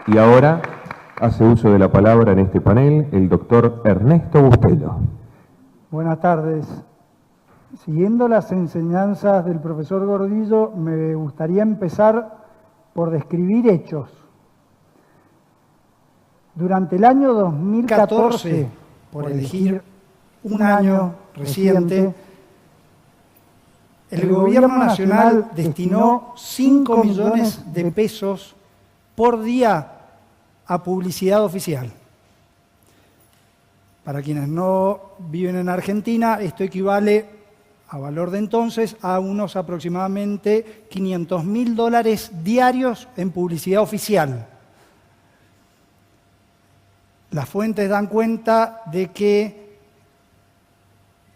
Y ahora hace uso de la palabra en este panel el doctor Ernesto Bustelo. Buenas tardes. Siguiendo las enseñanzas del profesor Gordillo, me gustaría empezar por describir hechos. Durante el año 2014, por elegir un año reciente, el Gobierno Nacional destinó 5 millones de pesos por día a publicidad oficial. Para quienes no viven en Argentina, esto equivale a valor de entonces a unos aproximadamente $500.000 diarios en publicidad oficial. Las fuentes dan cuenta de que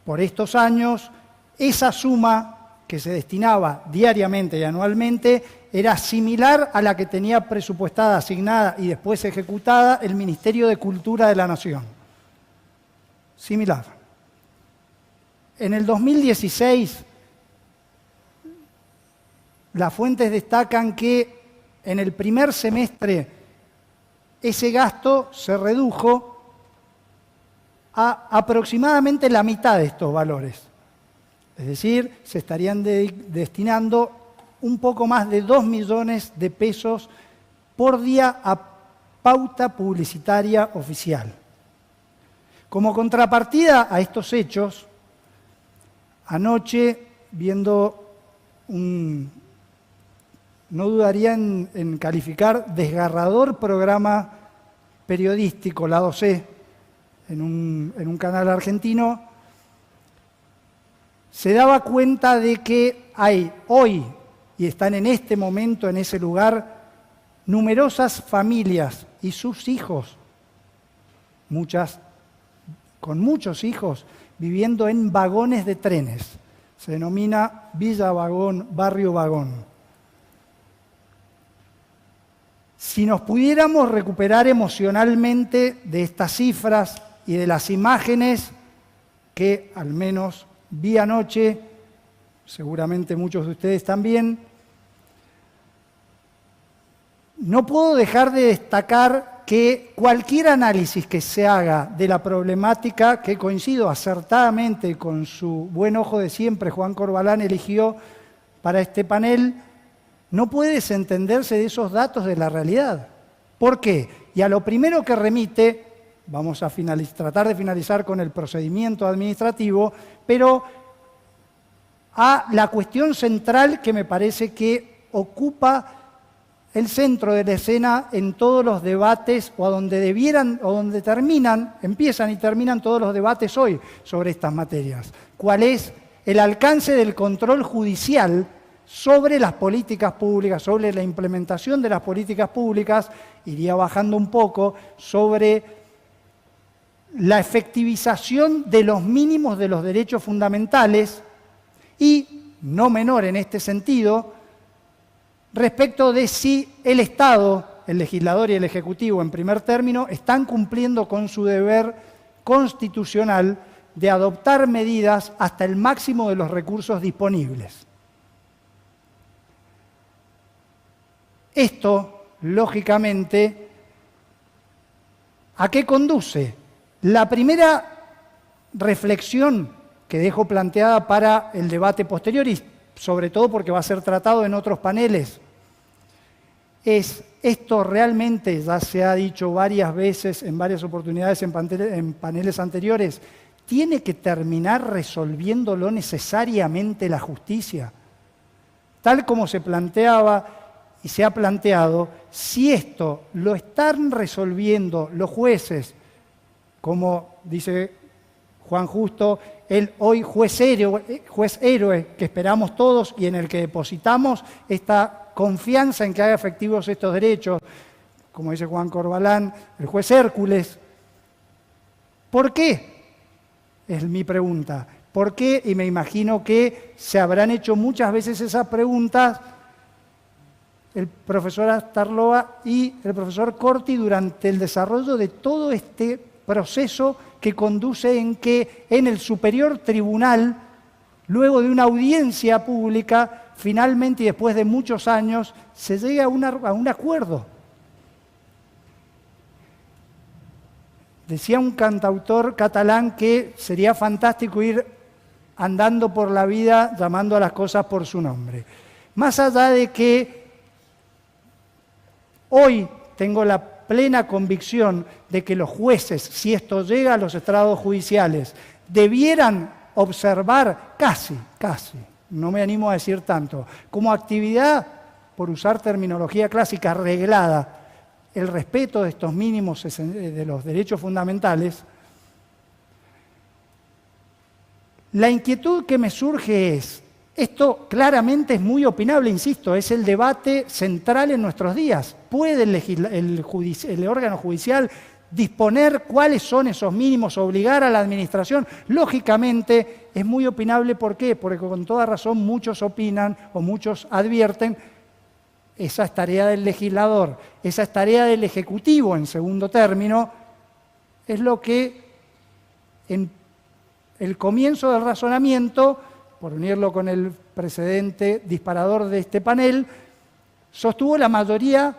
por estos años esa suma que se destinaba diariamente y anualmente era similar a la que tenía presupuestada, asignada y después ejecutada el Ministerio de Cultura de la Nación. Similar. En el 2016, las fuentes destacan que en el primer semestre ese gasto se redujo a aproximadamente la mitad de estos valores. Es decir, se estarían destinando un poco más de 2 millones de pesos por día a pauta publicitaria oficial. Como contrapartida a estos hechos, anoche, viendo no dudaría en calificar desgarrador programa periodístico, Lado C, en un canal argentino, se daba cuenta de que hay hoy, y están en este momento en ese lugar, numerosas familias y sus hijos, muchas con muchos hijos, viviendo en vagones de trenes. Se denomina Villa Vagón, Barrio Vagón. Si nos pudiéramos recuperar emocionalmente de estas cifras y de las imágenes que al menos vi anoche, seguramente muchos de ustedes también, no puedo dejar de destacar que cualquier análisis que se haga de la problemática, que coincido acertadamente con su buen ojo de siempre, Juan Corbalán eligió para este panel, no puede desentenderse de esos datos de la realidad. ¿Por qué? Y a lo primero que remite, vamos a tratar de finalizar con el procedimiento administrativo, pero a la cuestión central que me parece que ocupa el centro de la escena en todos los debates, o a donde empiezan y terminan todos los debates hoy sobre estas materias. ¿Cuál es el alcance del control judicial sobre las políticas públicas, sobre la implementación de las políticas públicas? Iría bajando un poco sobre la efectivización de los mínimos de los derechos fundamentales y, no menor en este sentido, respecto de si el Estado, el legislador y el Ejecutivo en primer término, están cumpliendo con su deber constitucional de adoptar medidas hasta el máximo de los recursos disponibles. Esto, lógicamente, ¿a qué conduce? La primera reflexión que dejo planteada para el debate posterior, y sobre todo porque va a ser tratado en otros paneles, es esto realmente, ya se ha dicho varias veces en varias oportunidades en paneles anteriores, ¿tiene que terminar resolviéndolo necesariamente la justicia? Tal como se planteaba y se ha planteado, si esto lo están resolviendo los jueces, como dice Juan Justo, el hoy juez héroe que esperamos todos y en el que depositamos esta confianza en que haga efectivos estos derechos, como dice Juan Corbalán, el juez Hércules. ¿Por qué? Es mi pregunta. ¿Por qué? Y me imagino que se habrán hecho muchas veces esas preguntas el profesor Astarloa y el profesor Corti durante el desarrollo de todo este proceso que conduce en que en el superior tribunal, luego de una audiencia pública, finalmente y después de muchos años, se llega a un acuerdo. Decía un cantautor catalán que sería fantástico ir andando por la vida llamando a las cosas por su nombre. Más allá de que hoy tengo la plena convicción de que los jueces, si esto llega a los estrados judiciales, debieran observar casi, no me animo a decir tanto, como actividad, por usar terminología clásica, reglada, el respeto de estos mínimos de los derechos fundamentales. La inquietud que me surge es, esto claramente es muy opinable, insisto, es el debate central en nuestros días. ¿Puede el órgano judicial disponer cuáles son esos mínimos, obligar a la administración? Lógicamente es muy opinable, ¿por qué? Porque con toda razón muchos opinan o muchos advierten, esa es tarea del legislador, esa es tarea del Ejecutivo en segundo término, es lo que en el comienzo del razonamiento, por unirlo con el precedente disparador de este panel, sostuvo la mayoría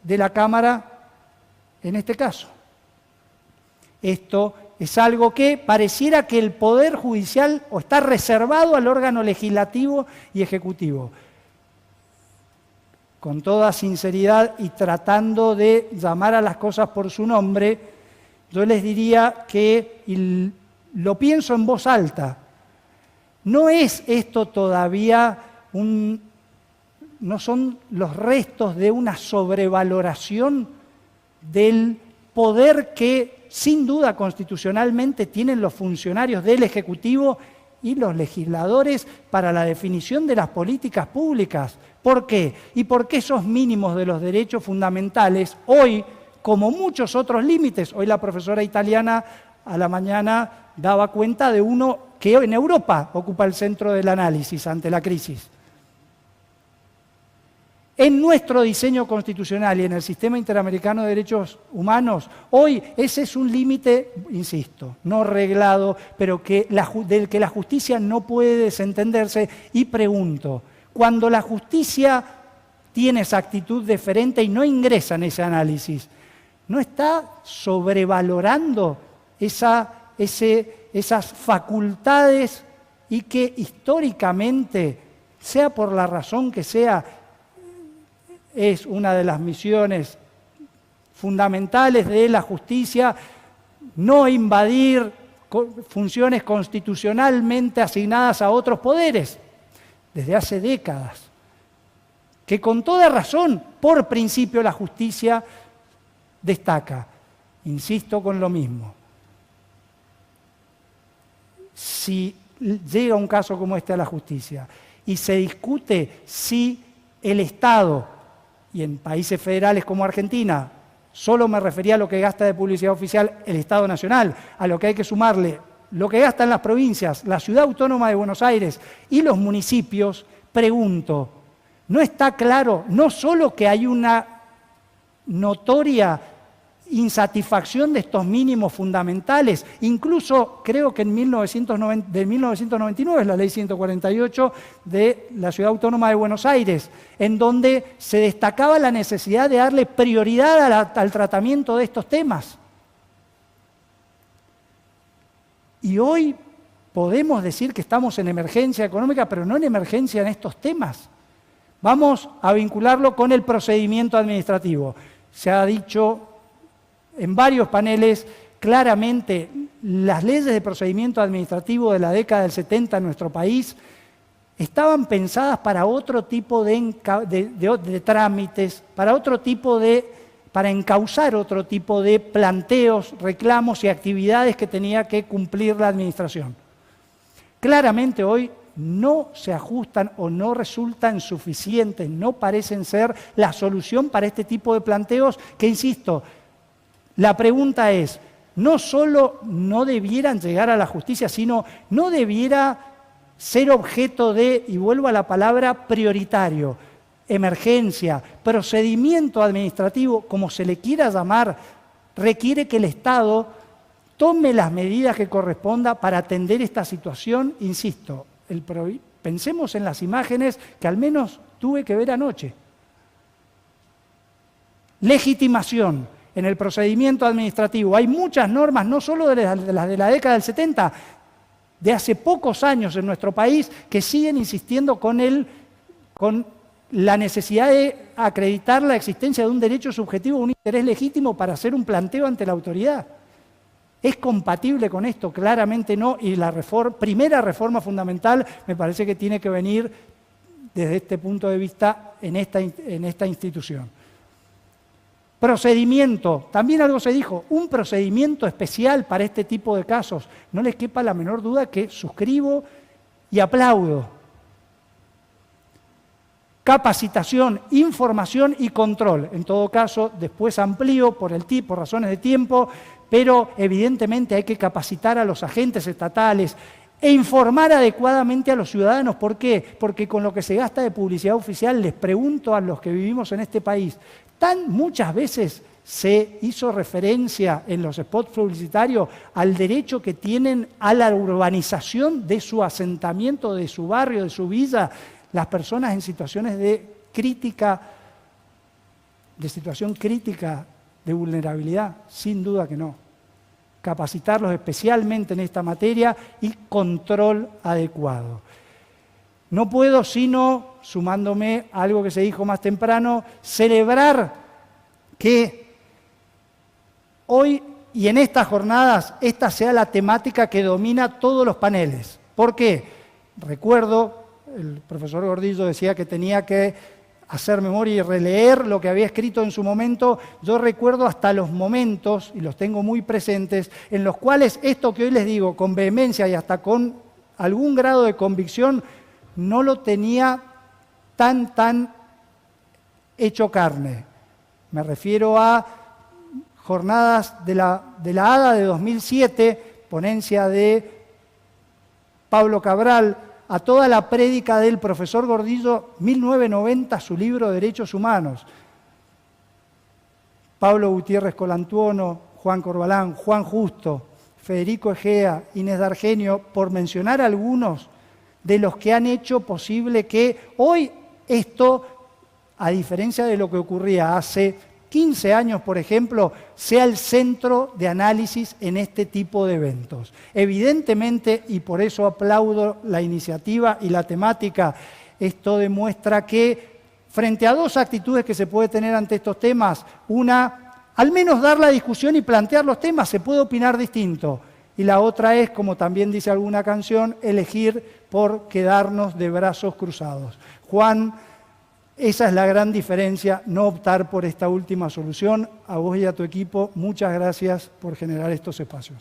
de la Cámara en este caso. Esto es algo que pareciera que el Poder Judicial o está reservado al órgano legislativo y ejecutivo. Con toda sinceridad y tratando de llamar a las cosas por su nombre, yo les diría que, y lo pienso en voz alta, no es esto todavía no son los restos de una sobrevaloración del poder que sin duda constitucionalmente tienen los funcionarios del Ejecutivo y los legisladores para la definición de las políticas públicas. ¿Por qué? Y porque esos mínimos de los derechos fundamentales hoy, como muchos otros límites, hoy la profesora italiana a la mañana daba cuenta de uno que en Europa ocupa el centro del análisis ante la crisis. En nuestro diseño constitucional y en el sistema interamericano de derechos humanos, hoy ese es un límite, insisto, no reglado, pero del que la justicia no puede desentenderse. Y pregunto, cuando la justicia tiene esa actitud deferente y no ingresa en ese análisis, ¿no está sobrevalorando esas facultades y que históricamente, sea por la razón que sea, es una de las misiones fundamentales de la justicia, no invadir funciones constitucionalmente asignadas a otros poderes, desde hace décadas, que con toda razón, por principio, la justicia destaca? Insisto con lo mismo. Si llega un caso como este a la justicia y se discute si el Estado, y en países federales como Argentina, solo me refería a lo que gasta de publicidad oficial el Estado Nacional, a lo que hay que sumarle lo que gastan las provincias, la Ciudad Autónoma de Buenos Aires y los municipios, pregunto, ¿no está claro no solo que hay una notoria insatisfacción de estos mínimos fundamentales? Incluso creo que de 1999 es la Ley 148 de la Ciudad Autónoma de Buenos Aires, en donde se destacaba la necesidad de darle prioridad al tratamiento de estos temas. Y hoy podemos decir que estamos en emergencia económica, pero no en emergencia en estos temas. Vamos a vincularlo con el procedimiento administrativo. Se ha dicho en varios paneles, claramente, las leyes de procedimiento administrativo de la década del 70 en nuestro país estaban pensadas para otro tipo de trámites, para encauzar otro tipo de planteos, reclamos y actividades que tenía que cumplir la administración. Claramente hoy no se ajustan o no resultan suficientes, no parecen ser la solución para este tipo de planteos que, insisto, la pregunta es, no solo no debieran llegar a la justicia, sino no debiera ser objeto de, y vuelvo a la palabra, prioritario, emergencia, procedimiento administrativo, como se le quiera llamar, requiere que el Estado tome las medidas que corresponda para atender esta situación. Insisto, pensemos en las imágenes que al menos tuve que ver anoche. Legitimación. en el procedimiento administrativo hay muchas normas, no solo de las de la década del 70, de hace pocos años en nuestro país, que siguen insistiendo con la necesidad de acreditar la existencia de un derecho subjetivo, un interés legítimo para hacer un planteo ante la autoridad. ¿Es compatible con esto? Claramente no, y la primera reforma fundamental me parece que tiene que venir desde este punto de vista en esta institución. Procedimiento, también algo se dijo, un procedimiento especial para este tipo de casos. No les quepa la menor duda que suscribo y aplaudo. Capacitación, información y control. En todo caso, después amplío por razones de tiempo, pero evidentemente hay que capacitar a los agentes estatales e informar adecuadamente a los ciudadanos. ¿Por qué? Porque con lo que se gasta de publicidad oficial, les pregunto a los que vivimos en este país, muchas veces se hizo referencia en los spots publicitarios al derecho que tienen a la urbanización de su asentamiento, de su barrio, de su villa, las personas en situaciones de situación crítica de vulnerabilidad. Sin duda que no. Capacitarlos especialmente en esta materia y control adecuado. No puedo sino, sumándome a algo que se dijo más temprano, celebrar que hoy y en estas jornadas esta sea la temática que domina todos los paneles. ¿Por qué? Recuerdo, el profesor Gordillo decía que tenía que hacer memoria y releer lo que había escrito en su momento. Yo recuerdo hasta los momentos, y los tengo muy presentes, en los cuales esto que hoy les digo con vehemencia y hasta con algún grado de convicción, no lo tenía tan hecho carne. Me refiero a jornadas de la ADA de 2007, ponencia de Pablo Cabral, a toda la prédica del profesor Gordillo, 1990, su libro Derechos Humanos. Pablo Gutiérrez Colantuono, Juan Corbalán, Juan Justo, Federico Egea, Inés D'Argenio, por mencionar algunos de los que han hecho posible que hoy esto, a diferencia de lo que ocurría hace 15 años, por ejemplo, sea el centro de análisis en este tipo de eventos. Evidentemente, y por eso aplaudo la iniciativa y la temática, esto demuestra que frente a dos actitudes que se puede tener ante estos temas, una, al menos dar la discusión y plantear los temas, se puede opinar distinto. Y la otra es, como también dice alguna canción, elegir por quedarnos de brazos cruzados. Juan, esa es la gran diferencia, no optar por esta última solución. A vos y a tu equipo, muchas gracias por generar estos espacios.